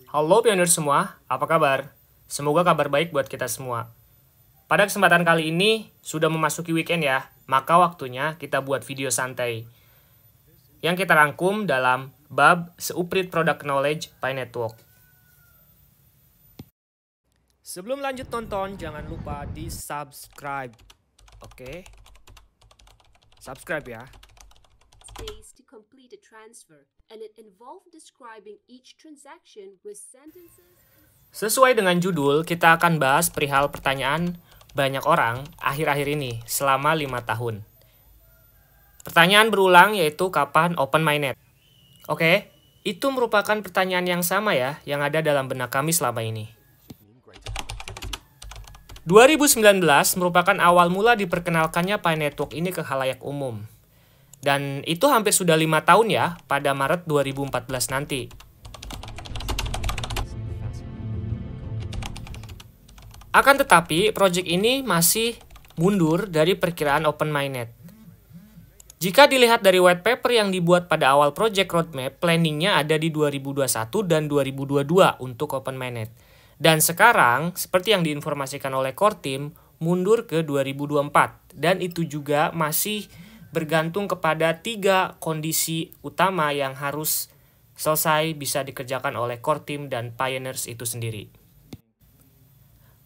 Halo pionir semua, apa kabar? Semoga kabar baik buat kita semua. Pada kesempatan kali ini, sudah memasuki weekend ya, maka waktunya kita buat video santai. Yang kita rangkum dalam bab Seuprit Product Knowledge Pi Network. Sebelum lanjut nonton, jangan lupa di subscribe. Oke? Subscribe ya. Space to complete a transfer, and it involved describing each transaction with sentences. Sesuai dengan judul, kita akan bahas perihal pertanyaan banyak orang akhir-akhir ini selama 5 tahun. Pertanyaan berulang yaitu kapan open mainnet. Oke, itu merupakan pertanyaan yang sama ya yang ada dalam benak kami selama ini. 2019 merupakan awal mula diperkenalkannya Pi Network ini ke khalayak umum. Dan itu hampir sudah 5 tahun ya, pada Maret 2014 nanti. Akan tetapi, proyek ini masih mundur dari perkiraan open mainnet. Jika dilihat dari white paper yang dibuat pada awal project roadmap, planningnya ada di 2021 dan 2022 untuk open mainnet. Dan sekarang, seperti yang diinformasikan oleh core team, mundur ke 2024. Dan itu juga masih bergantung kepada 3 kondisi utama yang harus selesai bisa dikerjakan oleh core team dan pioneers itu sendiri.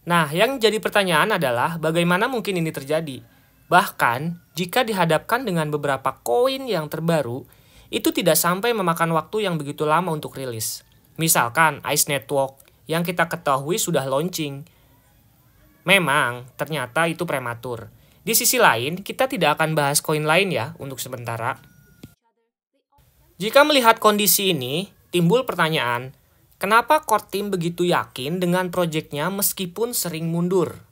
Nah, yang jadi pertanyaan adalah bagaimana mungkin ini terjadi? Bahkan, jika dihadapkan dengan beberapa koin yang terbaru, itu tidak sampai memakan waktu yang begitu lama untuk rilis. Misalkan Ice Network yang kita ketahui sudah launching. Memang, ternyata itu prematur. Di sisi lain, kita tidak akan bahas koin lain ya untuk sementara. Jika melihat kondisi ini, timbul pertanyaan, kenapa core team begitu yakin dengan proyeknya meskipun sering mundur?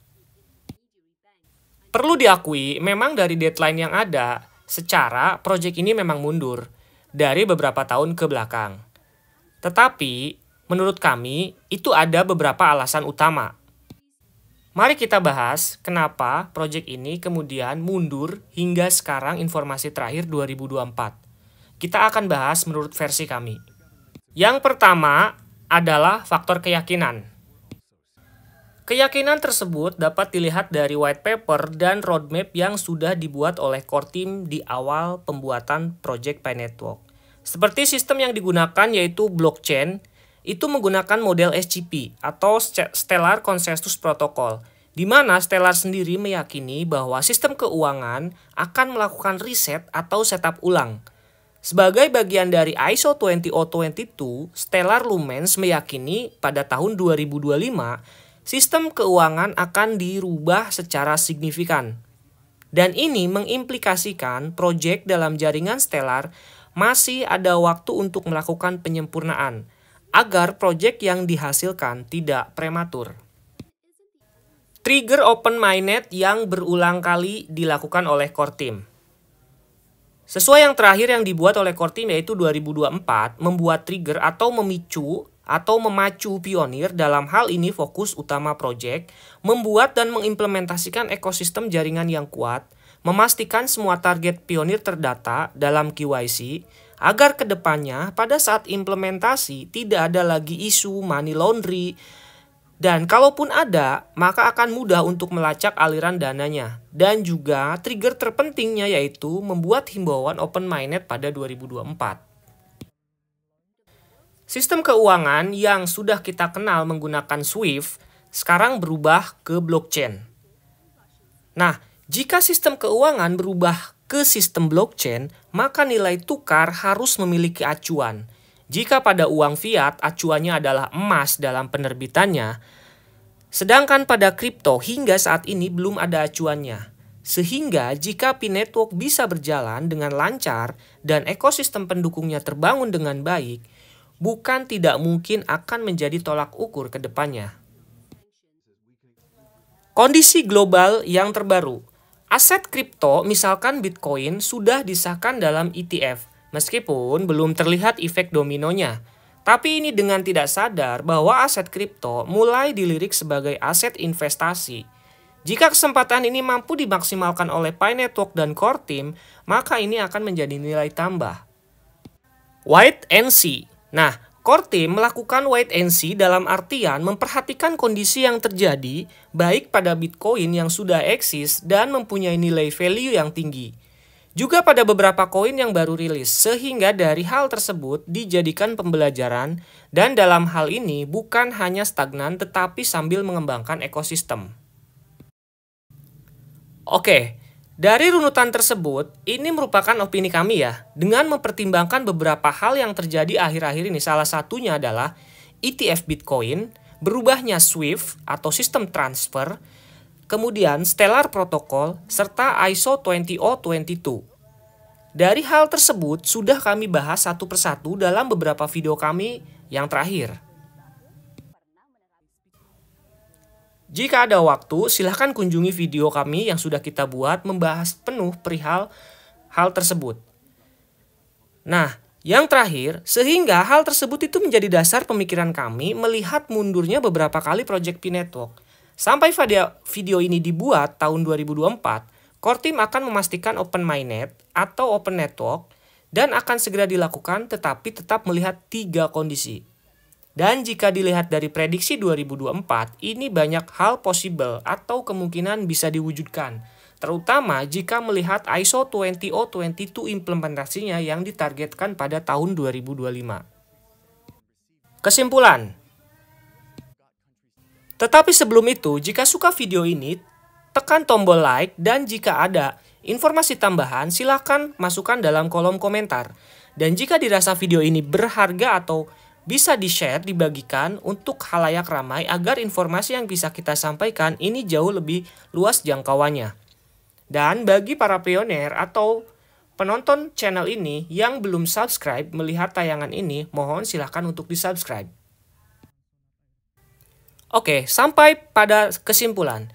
Perlu diakui, memang dari deadline yang ada, secara proyek ini memang mundur dari beberapa tahun ke belakang. Tetapi, menurut kami, itu ada beberapa alasan utama. Mari kita bahas kenapa proyek ini kemudian mundur hingga sekarang informasi terakhir 2024. Kita akan bahas menurut versi kami. Yang pertama adalah faktor keyakinan. Keyakinan tersebut dapat dilihat dari white paper dan roadmap yang sudah dibuat oleh core team di awal pembuatan proyek Pi Network. Seperti sistem yang digunakan yaitu blockchain, itu menggunakan model SCP atau Stellar Consensus Protocol, di mana Stellar sendiri meyakini bahwa sistem keuangan akan melakukan riset atau setup ulang. Sebagai bagian dari ISO 20022, Stellar Lumens meyakini pada tahun 2025, sistem keuangan akan dirubah secara signifikan. Dan ini mengimplikasikan proyek dalam jaringan Stellar masih ada waktu untuk melakukan penyempurnaan, agar proyek yang dihasilkan tidak prematur. Trigger open mainnet yang berulang kali dilakukan oleh core team. Sesuai yang terakhir yang dibuat oleh core team yaitu 2024, membuat trigger atau memacu pionir dalam hal ini fokus utama proyek, membuat dan mengimplementasikan ekosistem jaringan yang kuat, memastikan semua target pionir terdata dalam KYC, agar kedepannya pada saat implementasi tidak ada lagi isu money laundry, dan kalaupun ada, maka akan mudah untuk melacak aliran dananya. Dan juga trigger terpentingnya yaitu membuat himbauan open mainnet pada 2024. Sistem keuangan yang sudah kita kenal menggunakan SWIFT sekarang berubah ke blockchain. Nah, jika sistem keuangan berubah ke sistem blockchain, maka nilai tukar harus memiliki acuan. Jika pada uang fiat, acuannya adalah emas dalam penerbitannya, sedangkan pada kripto hingga saat ini belum ada acuannya. Sehingga jika Pi Network bisa berjalan dengan lancar dan ekosistem pendukungnya terbangun dengan baik, bukan tidak mungkin akan menjadi tolak ukur ke depannya. Kondisi global yang terbaru. Aset kripto, misalkan Bitcoin, sudah disahkan dalam ETF, meskipun belum terlihat efek dominonya. Tapi ini dengan tidak sadar bahwa aset kripto mulai dilirik sebagai aset investasi. Jika kesempatan ini mampu dimaksimalkan oleh Pi Network dan core team, maka ini akan menjadi nilai tambah. Wait and see. Nah, core team melakukan wait and see dalam artian memperhatikan kondisi yang terjadi baik pada Bitcoin yang sudah eksis dan mempunyai nilai value yang tinggi. Juga pada beberapa koin yang baru rilis, sehingga dari hal tersebut dijadikan pembelajaran dan dalam hal ini bukan hanya stagnan tetapi sambil mengembangkan ekosistem. Oke, dari runutan tersebut, ini merupakan opini kami ya, dengan mempertimbangkan beberapa hal yang terjadi akhir-akhir ini. Salah satunya adalah ETF Bitcoin, berubahnya SWIFT atau sistem transfer, kemudian Stellar Protocol, serta ISO 20022. Dari hal tersebut sudah kami bahas satu persatu dalam beberapa video kami yang terakhir. Jika ada waktu, silahkan kunjungi video kami yang sudah kita buat membahas penuh perihal hal tersebut. Nah, yang terakhir, sehingga hal tersebut itu menjadi dasar pemikiran kami melihat mundurnya beberapa kali Project P-Network. Sampai video ini dibuat tahun 2024, core team akan memastikan open mainnet atau open network dan akan segera dilakukan tetapi tetap melihat 3 kondisi. Dan jika dilihat dari prediksi 2024, ini banyak hal possible atau kemungkinan bisa diwujudkan, terutama jika melihat ISO 20022 implementasinya yang ditargetkan pada tahun 2025. Kesimpulan. Tetapi sebelum itu, jika suka video ini, tekan tombol like dan jika ada informasi tambahan, silakan masukkan dalam kolom komentar. Dan jika dirasa video ini berharga atau bisa di-share, dibagikan untuk khalayak ramai agar informasi yang bisa kita sampaikan ini jauh lebih luas jangkauannya. Dan bagi para pioner atau penonton channel ini yang belum subscribe melihat tayangan ini, mohon silahkan untuk di-subscribe. Oke, sampai pada kesimpulan.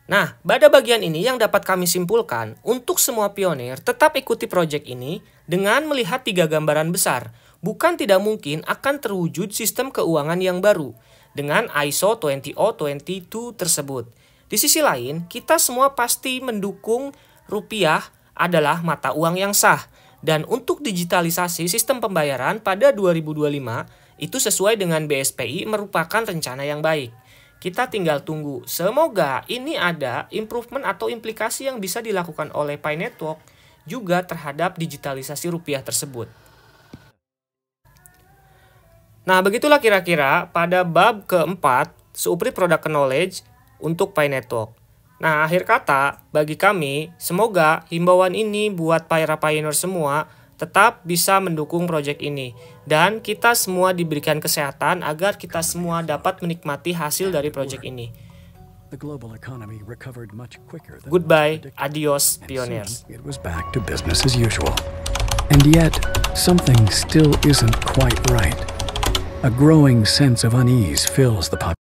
Nah, pada bagian ini yang dapat kami simpulkan, untuk semua pionir tetap ikuti proyek ini dengan melihat 3 gambaran besar. Bukan tidak mungkin akan terwujud sistem keuangan yang baru dengan ISO 20022 tersebut. Di sisi lain, kita semua pasti mendukung rupiah adalah mata uang yang sah. Dan untuk digitalisasi sistem pembayaran pada 2025, itu sesuai dengan BSPI merupakan rencana yang baik. Kita tinggal tunggu. Semoga ini ada improvement atau implikasi yang bisa dilakukan oleh P-Network juga terhadap digitalisasi rupiah tersebut. Nah, begitulah kira-kira pada bab keempat, Seuprit Product Knowledge untuk P-Network. Nah, akhir kata, bagi kami, semoga himbauan ini buat para pioneer semua tetap bisa mendukung proyek ini. Dan kita semua diberikan kesehatan agar kita semua dapat menikmati hasil dari proyek ini. Goodbye, adios, pioneers. It was back to business as usual. And yet, something still isn't quite right. A growing sense of unease fills the population.